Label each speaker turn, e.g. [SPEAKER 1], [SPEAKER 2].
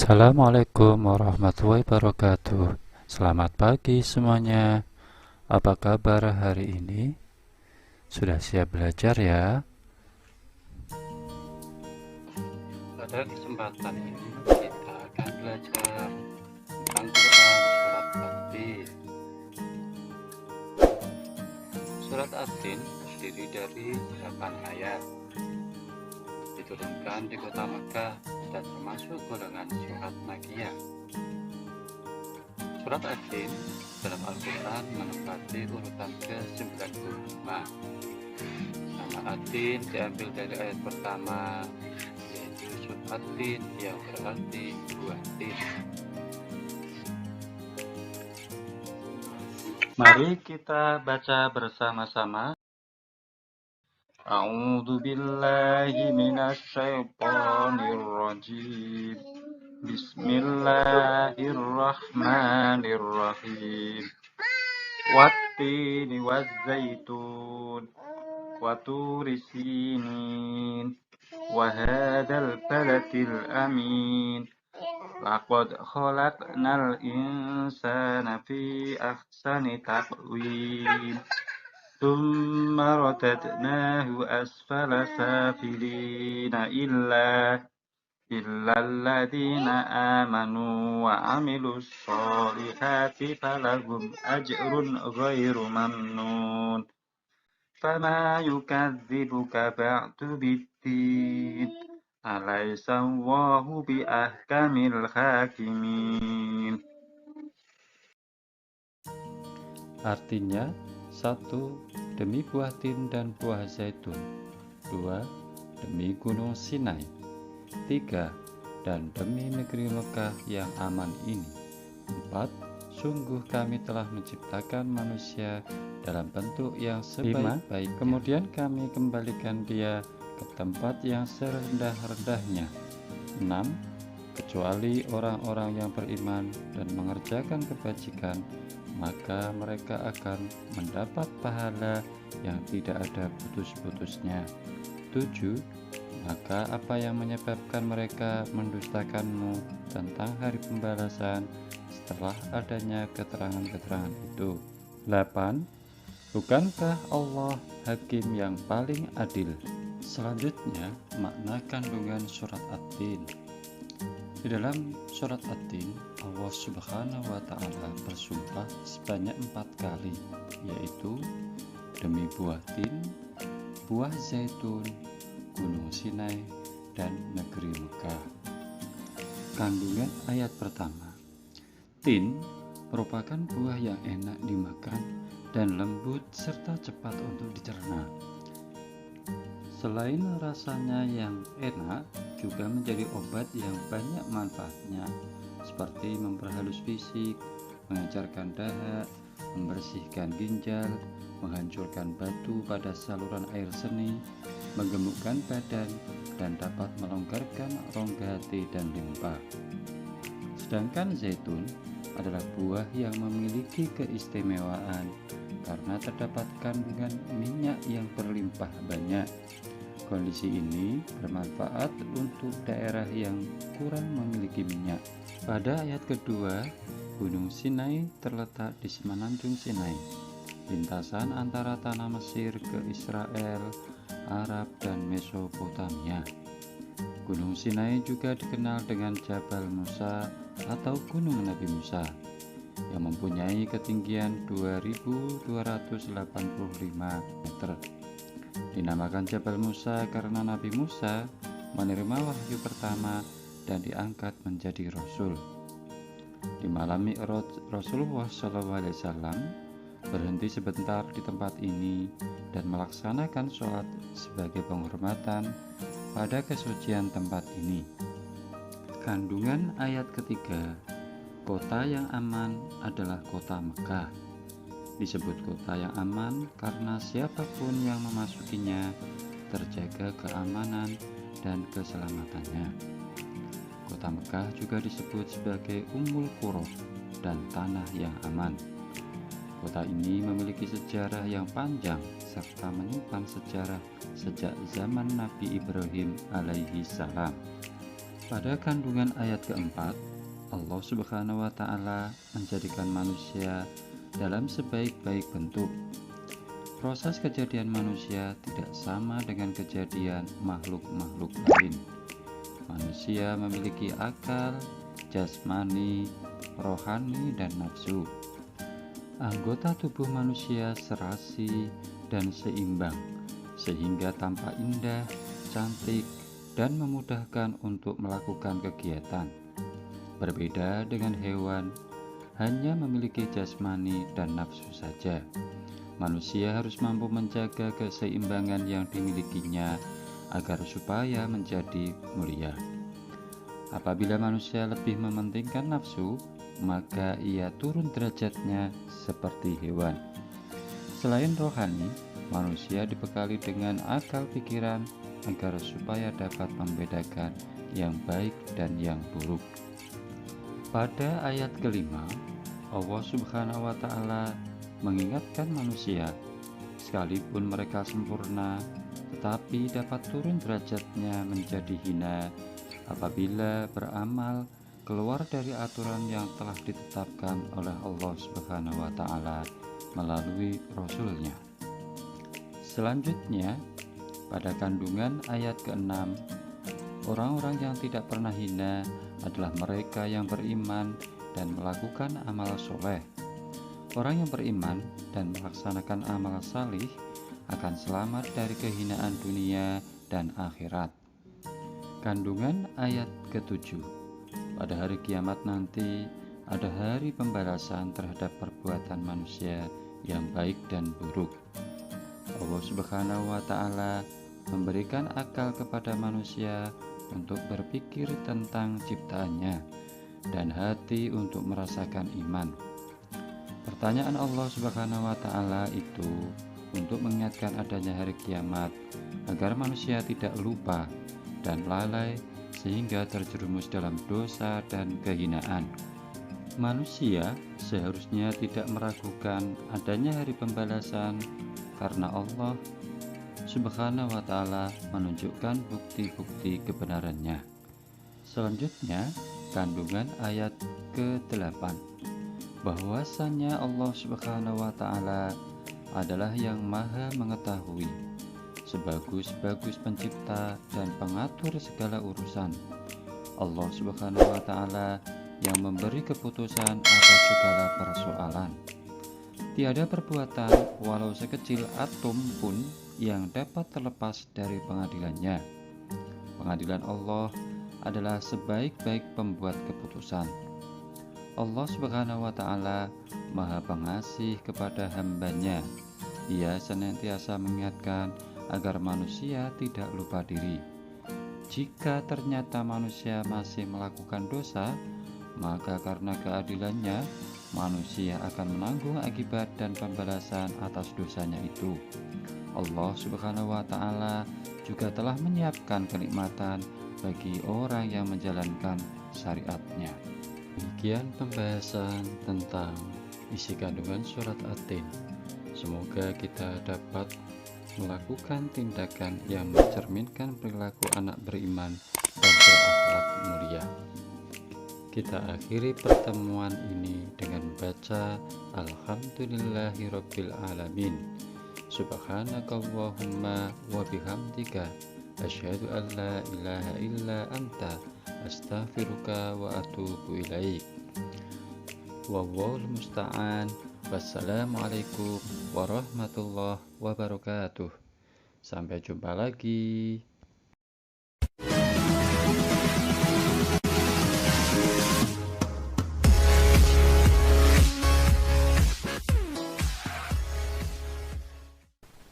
[SPEAKER 1] Assalamualaikum warahmatullahi wabarakatuh. Selamat pagi semuanya. Apa kabar hari ini? Sudah siap belajar ya? Pada kesempatan ini kita akan belajar tentang Quran surat At-Tin. Surat At-Tin terdiri dari 8 ayat. Diturunkan di kota Makkah dan termasuk golongan surat Makkiyah. Surat At-Tin dalam Al-Quran menempati urutan ke-95. Nama At-Tin diambil dari ayat pertama, yaitu surat At-Tin yang berarti buah tin. Mari kita baca bersama-sama. A'udzu billahi minasy syaithanir rajim. Bismillahirrahmanirrahim. Wattini wazzaitun wa turi sinin wa hadzal baladil amin. Laqad khalaqnal insana fi ahsani taqwim. Tsumma radadnahu asfala safilina illa alladzina amanu wa amilus solihati falahum ajrun ghairu mamnun. Fama yukadzibuka ba'du biddin. Alaysa Allahu bi ahkamil hakimin. Artinya, 1. Demi buah tin dan buah zaitun. 2. Demi gunung Sinai. 3. Dan demi negeri Mekah yang aman ini. 4. Sungguh kami telah menciptakan manusia dalam bentuk yang sebaik-baik. Kemudian kami kembalikan dia ke tempat yang serendah-rendahnya. 6. Kecuali orang-orang yang beriman dan mengerjakan kebajikan, maka mereka akan mendapat pahala yang tidak ada putus-putusnya. 7. Maka apa yang menyebabkan mereka mendustakanmu tentang hari pembalasan setelah adanya keterangan-keterangan itu? 8. Bukankah Allah Hakim yang paling adil? Selanjutnya, makna kandungan surat At-Tin. Di dalam surat At-Tin, Allah Subhanahu wa Ta'ala bersumpah sebanyak 4 kali, yaitu demi buah tin, buah zaitun, gunung Sinai, dan negeri Mekah. Kandungan ayat pertama. Tin merupakan buah yang enak dimakan dan lembut serta cepat untuk dicerna. Selain rasanya yang enak, juga menjadi obat yang banyak manfaatnya, seperti memperhalus fisik, mengencarkan dahak, membersihkan ginjal, menghancurkan batu pada saluran air seni, menggemukkan badan, dan dapat melonggarkan rongga hati dan limpa. Sedangkan zaitun adalah buah yang memiliki keistimewaan karena terdapat kandungan minyak yang berlimpah banyak. Kondisi ini bermanfaat untuk daerah yang kurang memiliki minyak. Pada ayat kedua, Gunung Sinai terletak di semenanjung Sinai, lintasan antara tanah Mesir ke Israel, Arab, dan Mesopotamia. Gunung Sinai juga dikenal dengan Jabal Musa atau Gunung Nabi Musa, yang mempunyai ketinggian 2285 meter. Dinamakan Jabal Musa karena Nabi Musa menerima wahyu pertama dan diangkat menjadi Rasul. Di malam Mi'raj, Rasulullah SAW berhenti sebentar di tempat ini dan melaksanakan sholat sebagai penghormatan pada kesucian tempat ini. Kandungan ayat ketiga. Kota yang aman adalah kota Mekah. Disebut kota yang aman karena siapapun yang memasukinya terjaga keamanan dan keselamatannya. Kota Mekah juga disebut sebagai Ummul Qura dan tanah yang aman. Kota ini memiliki sejarah yang panjang serta menyimpan sejarah sejak zaman Nabi Ibrahim alaihi salam. Pada kandungan ayat keempat, Allah Subhanahu wa Ta'ala menjadikan manusia dalam sebaik-baik bentuk. Proses kejadian manusia tidak sama dengan kejadian makhluk-makhluk lain. Manusia memiliki akal, jasmani, rohani, dan nafsu. Anggota tubuh manusia serasi dan seimbang, sehingga tampak indah, cantik, dan memudahkan untuk melakukan kegiatan. Berbeda dengan hewan, hanya memiliki jasmani dan nafsu saja. Manusia harus mampu menjaga keseimbangan yang dimilikinya agar supaya menjadi mulia. Apabila manusia lebih mementingkan nafsu, maka ia turun derajatnya seperti hewan. Selain rohani, manusia dibekali dengan akal pikiran agar supaya dapat membedakan yang baik dan yang buruk. Pada ayat kelima, Allah Subhanahu wa Ta'ala mengingatkan manusia, sekalipun mereka sempurna, tetapi dapat turun derajatnya menjadi hina apabila beramal keluar dari aturan yang telah ditetapkan oleh Allah Subhanahu wa Ta'ala melalui Rasul-Nya. Selanjutnya, pada kandungan ayat ke-6, orang-orang yang tidak pernah hina adalah mereka yang beriman dan melakukan amal soleh. Orang yang beriman dan melaksanakan amal salih akan selamat dari kehinaan dunia dan akhirat. Kandungan ayat ke-7, pada hari kiamat nanti ada hari pembalasan terhadap perbuatan manusia yang baik dan buruk. Allah Subhanahu wa Ta'ala memberikan akal kepada manusia untuk berpikir tentang ciptaannya dan hati untuk merasakan iman. Pertanyaan Allah Subhanahu wa Ta'ala itu untuk mengingatkan adanya hari kiamat agar manusia tidak lupa dan lalai sehingga terjerumus dalam dosa dan kehinaan. Manusia seharusnya tidak meragukan adanya hari pembalasan karena Allah Subhanahu wa Ta'ala menunjukkan bukti-bukti kebenarannya. Selanjutnya, kandungan ayat ke-8, bahwasanya Allah Subhanahu wa Ta'ala adalah yang maha mengetahui, sebagus-bagus pencipta dan pengatur segala urusan. Allah Subhanahu wa Ta'ala yang memberi keputusan atas segala persoalan. Tiada perbuatan walau sekecil atom pun yang dapat terlepas dari pengadilannya. Pengadilan Allah adalah sebaik-baik pembuat keputusan. Allah Subhanahu wa Ta'ala Maha Pengasih kepada hamba-Nya. Ia senantiasa mengingatkan agar manusia tidak lupa diri. Jika ternyata manusia masih melakukan dosa, maka karena keadilannya, manusia akan menanggung akibat dan pembalasan atas dosanya itu. Allah Subhanahu wa Ta'ala juga telah menyiapkan kenikmatan bagi orang yang menjalankan syariat-Nya. Demikian pembahasan tentang isi kandungan surat At-Tin. Semoga kita dapat melakukan tindakan yang mencerminkan perilaku anak beriman dan berakhlak mulia. Kita akhiri pertemuan ini dengan baca Alhamdulillahirabbil alamin. Subhanakallahumma wa bihamdika asyhadu an la ilaha illa anta astaghfiruka wa atubu ilaik. Wallahul musta'an. Wassalamualaikum warahmatullahi wabarakatuh. Sampai jumpa lagi.